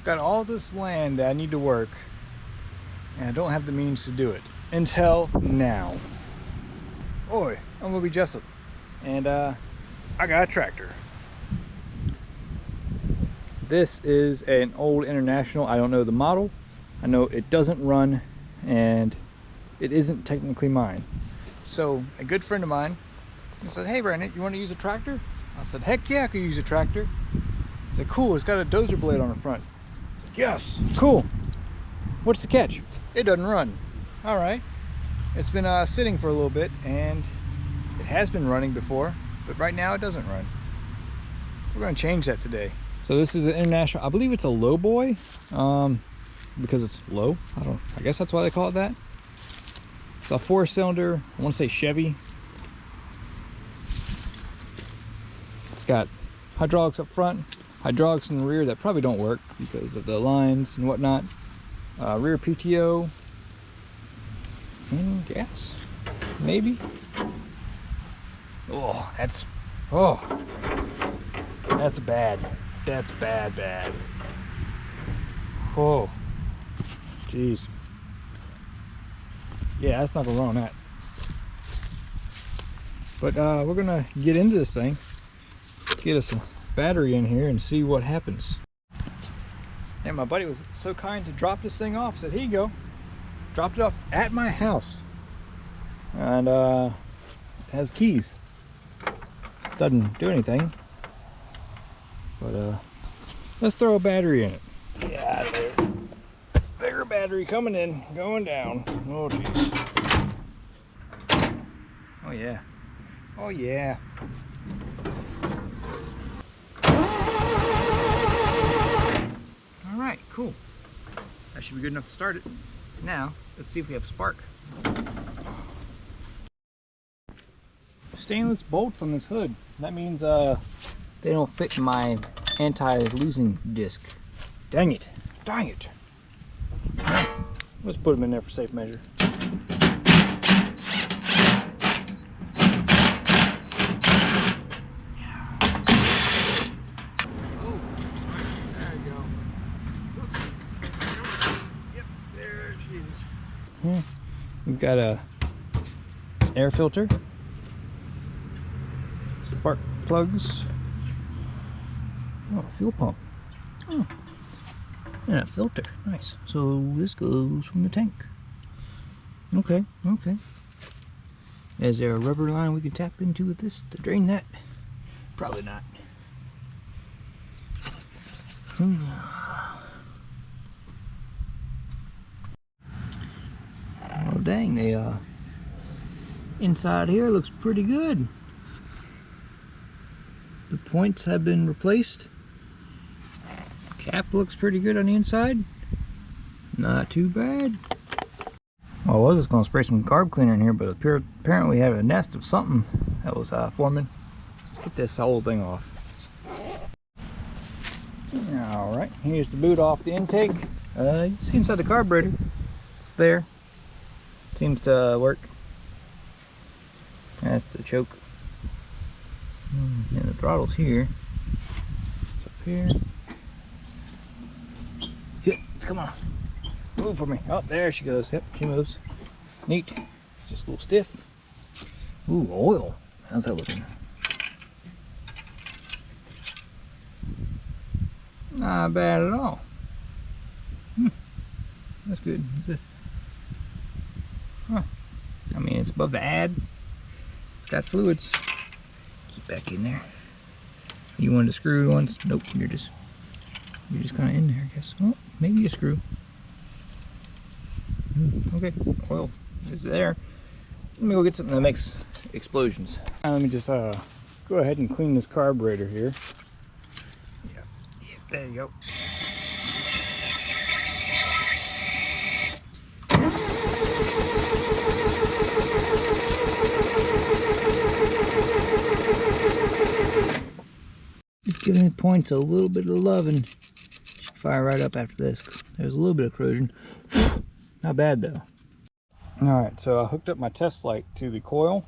got all this land that I need to work, and I don't have the means to do it until now. Oi, I'm LilBJessup, and I got a tractor. This is an old International. I don't know the model. I know it doesn't run, and it isn't technically mine. So a good friend of mine said, "Hey Brandon, you want to use a tractor?" I said, "Heck yeah, I could use a tractor." He said, "Cool, it's got a dozer blade on the front." I said, "Yes, cool. What's the catch?" "It doesn't run." All right. It's been sitting for a little bit, and it has been running before, but right now it doesn't run. We're going to change that today. So this is an International, I believe it's a low boy, because it's low. I guess that's why they call it that. It's a 4-cylinder, I want to say Chevy. It's got hydraulics up front, hydraulics in the rear that probably don't work because of the lines and whatnot. Rear PTO, and gas, maybe. Oh, that's bad. That's bad. Oh, jeez. Yeah, that's not gonna run on that. But we're gonna get into this thing, get us a battery in here and see what happens. And my buddy was so kind to drop this thing off. Said, "Here you go." Dropped it off at my house, and it has keys. Doesn't do anything, but let's throw a battery in it. Get out of there. Bigger battery coming in, going down. Oh jeez. Oh yeah. Oh yeah. All right, cool. That should be good enough to start it. Now, let's see if we have spark. Stainless bolts on this hood. That means they don't fit my anti-losing disc. Dang it. Dang it. Right, let's put them in there for safe measure. We've got a air filter, spark plugs, oh, fuel pump, oh, and a filter. Nice. So this goes from the tank. Okay. Is there a rubber line we can tap into with this to drain that? Probably not. Oh dang, the inside here looks pretty good. The points have been replaced. Cap looks pretty good on the inside. Not too bad. Well, I was just going to spray some carb cleaner in here, but apparently we had a nest of something that was forming. Let's get this whole thing off. Alright, here's the boot off the intake. You see inside the carburetor. It's there. Seems to work. That's the choke. And the throttle's here. It's up here. Yep, come on. Move for me. Oh, there she goes. Yep, she moves. Neat. Just a little stiff. Ooh, oil. How's that looking? Not bad at all. That's good. Huh. I mean, it's above the ad. It's got fluids. Keep back in there. You wanted to screw once? Nope. You're just kind of in there, I guess. Oh, maybe a screw. Okay. Oil is there. Let me go get something that makes explosions. Let me just go ahead and clean this carburetor here. Yep. There you go. Just giving it points a little bit of love and should fire right up after this. There's a little bit of corrosion. Not bad though. Alright, so I hooked up my test light to the coil.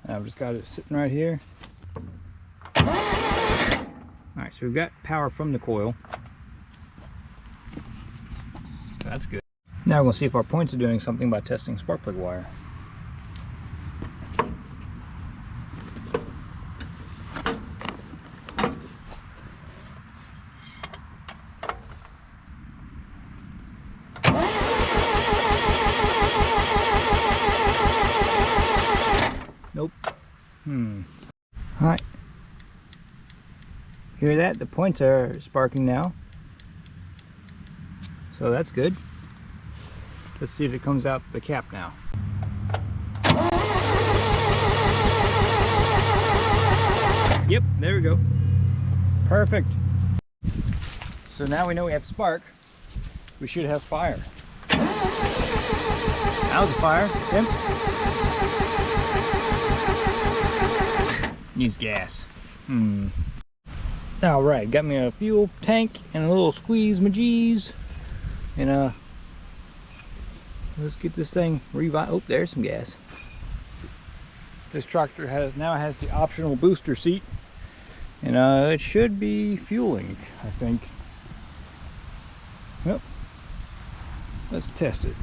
And I've just got it sitting right here. Alright, so we've got power from the coil. That's good. Now we're going to see if our points are doing something by testing spark plug wire. Nope. Alright. Hear that? The points are sparking now. So that's good. Let's see if it comes out the cap now. Yep, there we go. Perfect. So now we know we have spark. We should have fire. That was a fire. Tim? Needs gas. Alright, got me a fuel tank and a little squeeze magees. And let's get this thing revived. Oh, there's some gas. This tractor now has the optional booster seat. And it should be fueling, I think. Well, let's test it.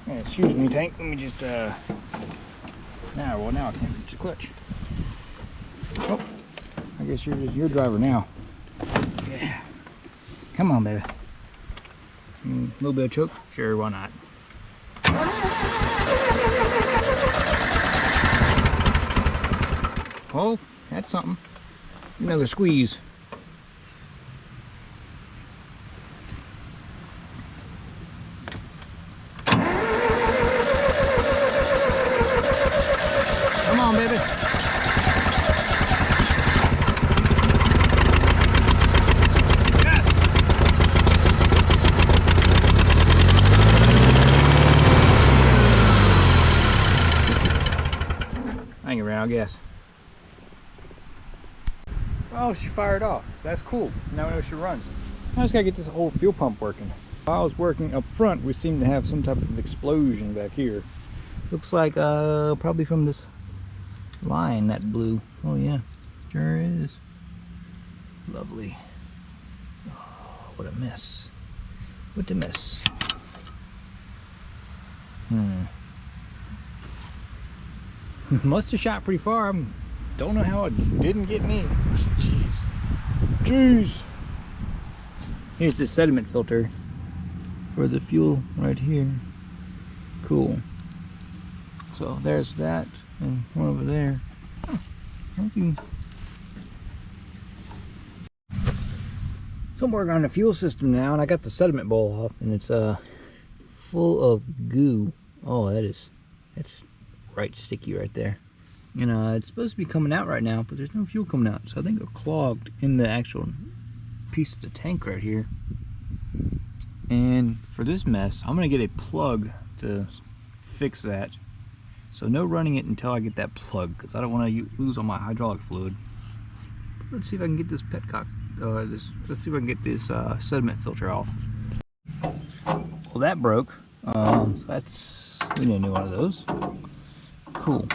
Excuse me, tank. Let me just now I can't reach the clutch. Oh, I guess you're your driver now. Yeah. Come on, baby. A little bit of choke? Sure, why not? Oh, that's something. Another squeeze. Come on, baby. Hang around, I guess. Oh, she fired off. So that's cool. Now we know she runs. I just gotta get this whole fuel pump working. While I was working up front, we seem to have some type of explosion back here. Looks like probably from this line that blew. Oh yeah, sure is. Lovely. Oh, what a mess. What a mess. Must have shot pretty far. Don't know how it didn't get me. Jeez. Here's the sediment filter for the fuel right here. Cool. So there's that and one over there. Oh, okay. So I'm working on the fuel system now, and I got the sediment bowl off, and it's full of goo. Oh, that's right sticky right there. And it's supposed to be coming out right now, but there's no fuel coming out, so I think it's clogged in the actual piece of the tank right here. And for this mess, I'm gonna get a plug to fix that. So no running it until I get that plug, because I don't want to lose all my hydraulic fluid. Let's see if I can get this petcock. Let's see if I can get this sediment filter off. Well, that broke. So we need a new one of those. Cool.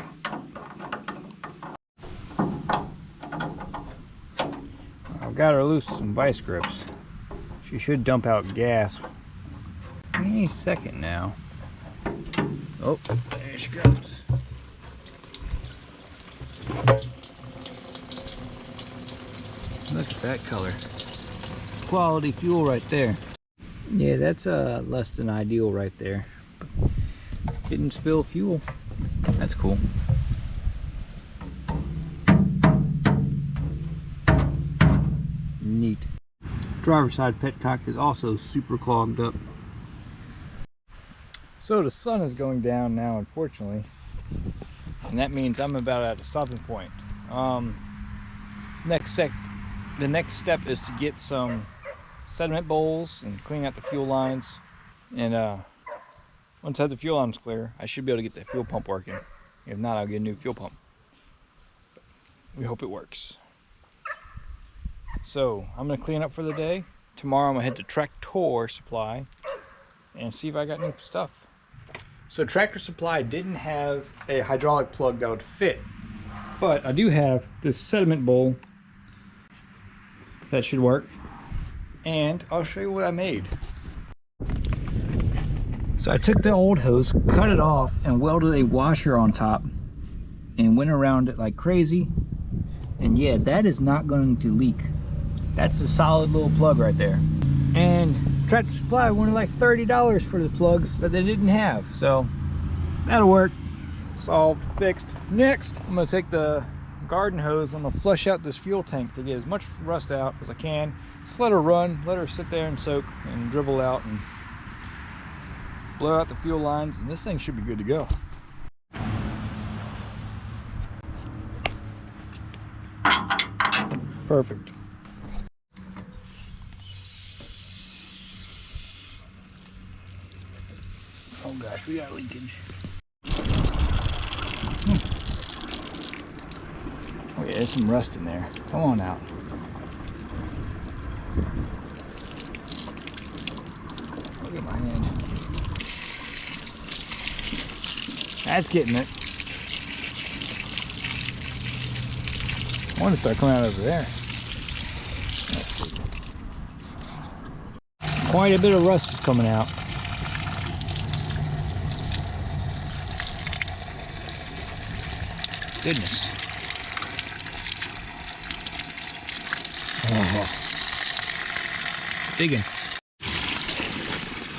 I've got her loose some vice grips. She should dump out gas any second now. Oh, there she goes. Look at that color. Quality fuel right there. Yeah, that's less than ideal right there. Didn't spill fuel. That's cool. Neat. Driver's side petcock is also super clogged up. So the sun is going down now, unfortunately, and that means I'm about at a stopping point. The next step is to get some sediment bowls and clean out the fuel lines, and once I have the fuel lines clear, I should be able to get the fuel pump working. If not, I'll get a new fuel pump. But we hope it works. So I'm gonna clean up for the day. Tomorrow I'm gonna head to Tractor Supply and see if I got new stuff. So Tractor Supply didn't have a hydraulic plug that would fit, but I do have this sediment bowl that should work, and I'll show you what I made. So I took the old hose, cut it off, and welded a washer on top and went around it like crazy. And yeah, that is not going to leak. That's a solid little plug right there. And Tractor Supply wanted like $30 for the plugs that they didn't have. So that'll work. Solved, fixed. Next, I'm gonna take the garden hose. I'm gonna flush out this fuel tank to get as much rust out as I can. Just let her run, let her sit there and soak and dribble out and blow out the fuel lines, and this thing should be good to go. Perfect. Oh gosh, we got leakage. Oh yeah, there's some rust in there. Come on out. Look at my hand. That's getting it. I want to start coming out over there. Let's see. Quite a bit of rust is coming out. Goodness. Oh. Digging.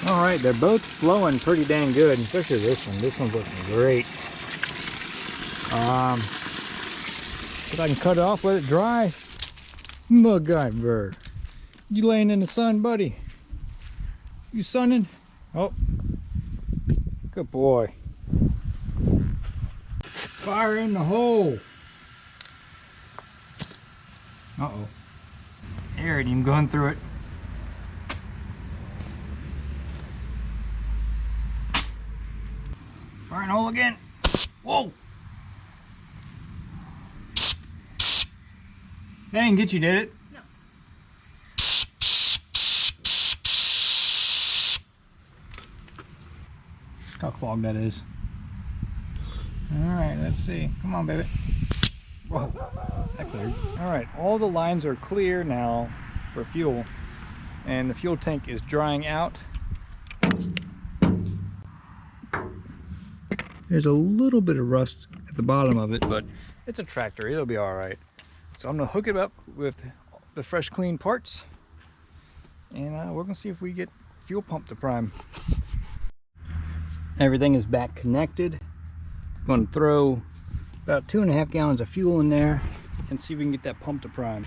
All right, they're both flowing pretty dang good, especially this one. This one's looking great. If I can cut it off, let it dry. MacGyver. You laying in the sun, buddy? You sunning? Oh, good boy. Fire in the hole. Uh-oh. There it even going through it. Fire in the hole again. Whoa! That didn't get you, did it? No. Look how clogged that is. Alright, let's see. Come on, baby. Whoa, that cleared. Alright, all the lines are clear now for fuel. And the fuel tank is drying out. There's a little bit of rust at the bottom of it, but it's a tractor. It'll be alright. So I'm going to hook it up with the fresh clean parts. And we're going to see if we get fuel pump to prime. Everything is back connected. I'm going to throw about 2.5 gallons of fuel in there and see if we can get that pump to prime.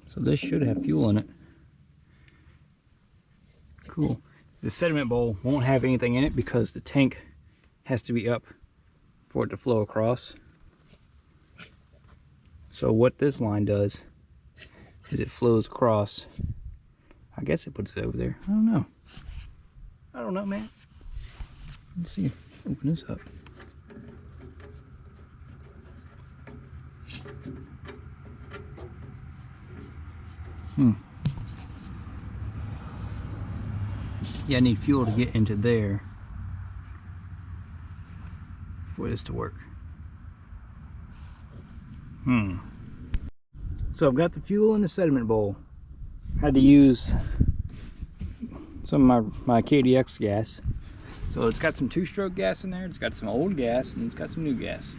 So this should have fuel in it. Cool. The sediment bowl won't have anything in it because the tank has to be up for it to flow across. So what this line does is it flows across. I guess it puts it over there. I don't know. I don't know, man. Let's see. Open this up. Yeah, I need fuel to get into there for this to work. So I've got the fuel in the sediment bowl. Had to use some of my KDX gas. So it's got some 2-stroke gas in there, it's got some old gas, and it's got some new gas.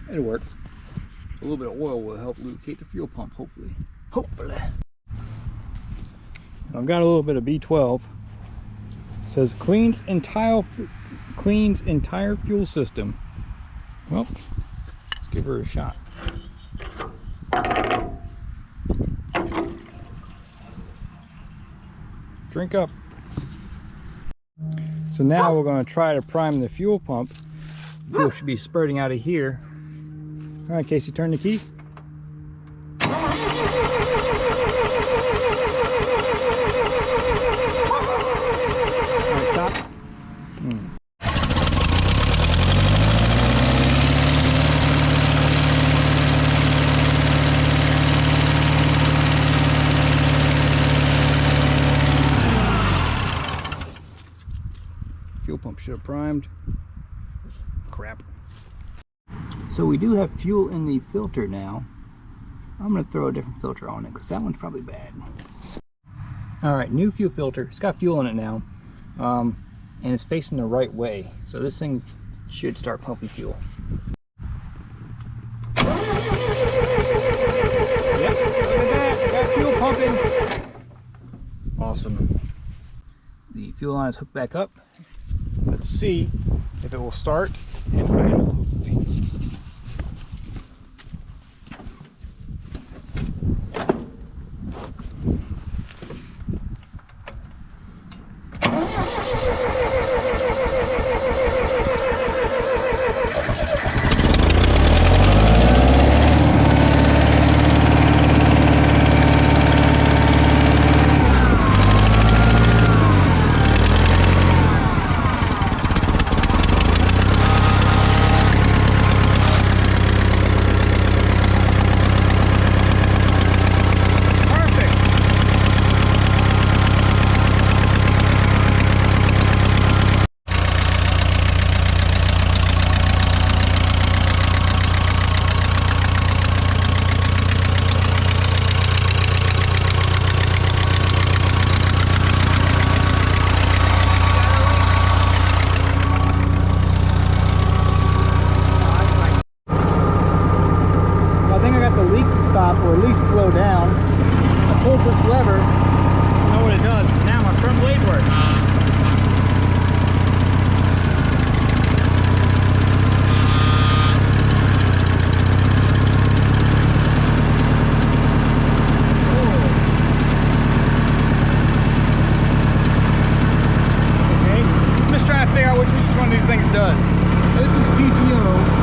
It'll work. A little bit of oil will help lubricate the fuel pump, hopefully. Hopefully. I've got a little bit of B12. It says cleans entire fuel system. Well, let's give her a shot. Drink up. So now we're going to try to prime the fuel pump. Fuel should be spurting out of here. All right, Casey, turn the key. All right, stop. Fuel pump should have primed. Crap. So we do have fuel in the filter now. I'm going to throw a different filter on it because that one's probably bad. All right, new fuel filter. It's got fuel in it now, and it's facing the right way, so this thing should start pumping fuel. Yep, look at that, got fuel pumping. Awesome. The fuel line is hooked back up. Let's see if it will start and idle, hopefully. Or at least slow down. I pulled this lever, I know what it does. Now my front blade works. Okay, I'm just trying to figure out which one of these things does. This is PTO.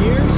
Gears.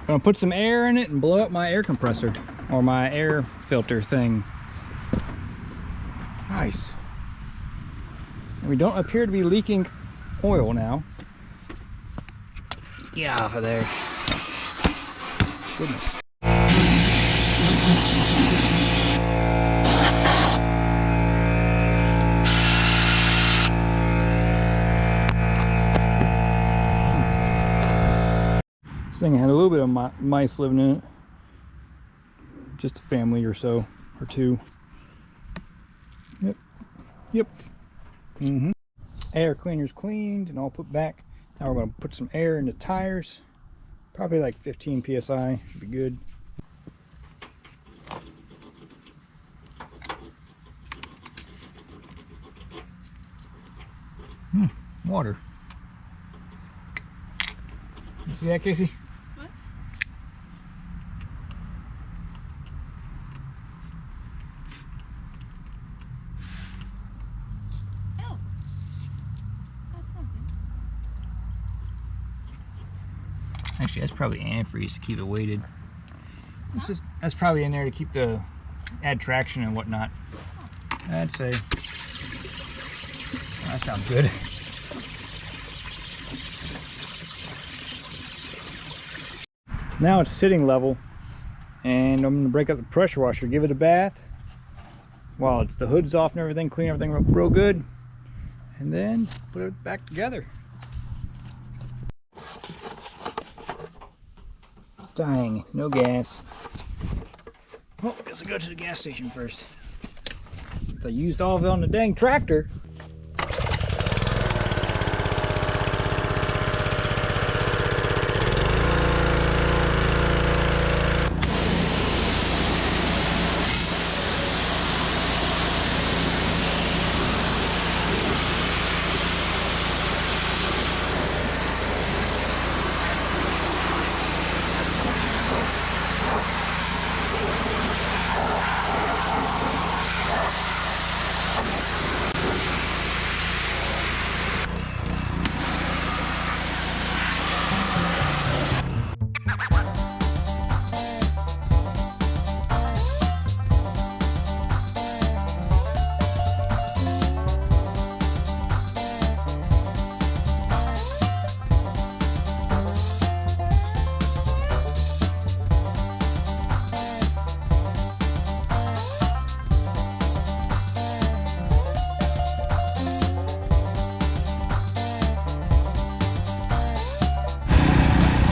I'm gonna put some air in it and blow up my air compressor or my air filter thing. Nice. And we don't appear to be leaking oil now. Get off of there. Goodness. This thing had a little bit of mice living in it. Just a family or so, or two. Yep. Yep. Air cleaner's cleaned and all put back. Now we're going to put some air in the tires. Probably like 15 psi. Should be good. water. You see that, Casey? What? Oh. That's something. Actually, that's probably antifreeze to keep it weighted. That's probably in there to keep add traction and whatnot. I'd say. That sounds good. Now it's sitting level, and I'm going to break up the pressure washer, give it a bath while it's the hood's off and everything, clean everything real good, and then put it back together. Dang, no gas. Well, I guess I'll go to the gas station first. Since I used all of it on the dang tractor.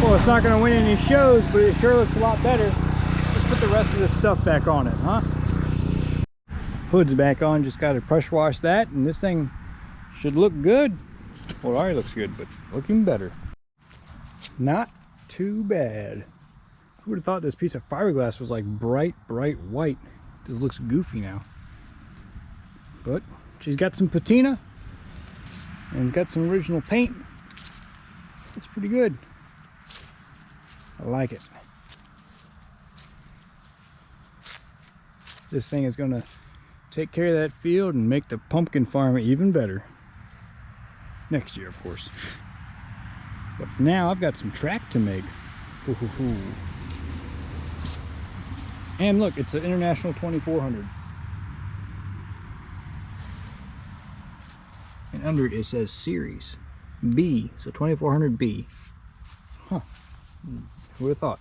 Well, it's not going to win any shows, but it sure looks a lot better. Let's put the rest of this stuff back on it, huh? Hood's back on, just got to pressure wash that, and this thing should look good. Well, it already looks good, but looking better. Not too bad. Who would have thought this piece of fiberglass was like bright white? It just looks goofy now. But she's got some patina, and it's got some original paint. It's pretty good. I like it. This thing is going to take care of that field and make the pumpkin farm even better. Next year, of course. But for now, I've got some track to make. Ooh. And look, it's an International 2400. And under it, it says Series B, so 2400B. Huh. Who would have thought?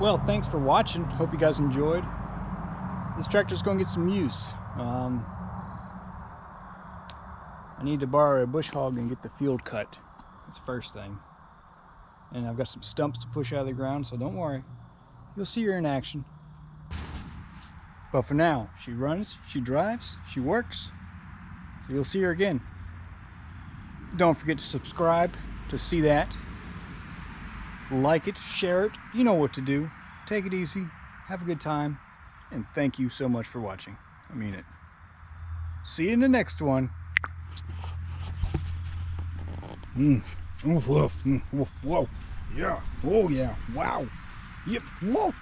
Well, thanks for watching. Hope you guys enjoyed. This tractor's going to get some use. I need to borrow a bush hog and get the field cut. That's the first thing. And I've got some stumps to push out of the ground, so don't worry. You'll see her in action. But for now, she runs, she drives, she works. So you'll see her again. Don't forget to subscribe to see that. Like it, share it. You know what to do. Take it easy. Have a good time. And thank you so much for watching. I mean it. See you in the next one. Whoa. Whoa. Yeah. Oh yeah. Wow. Yep. Whoa.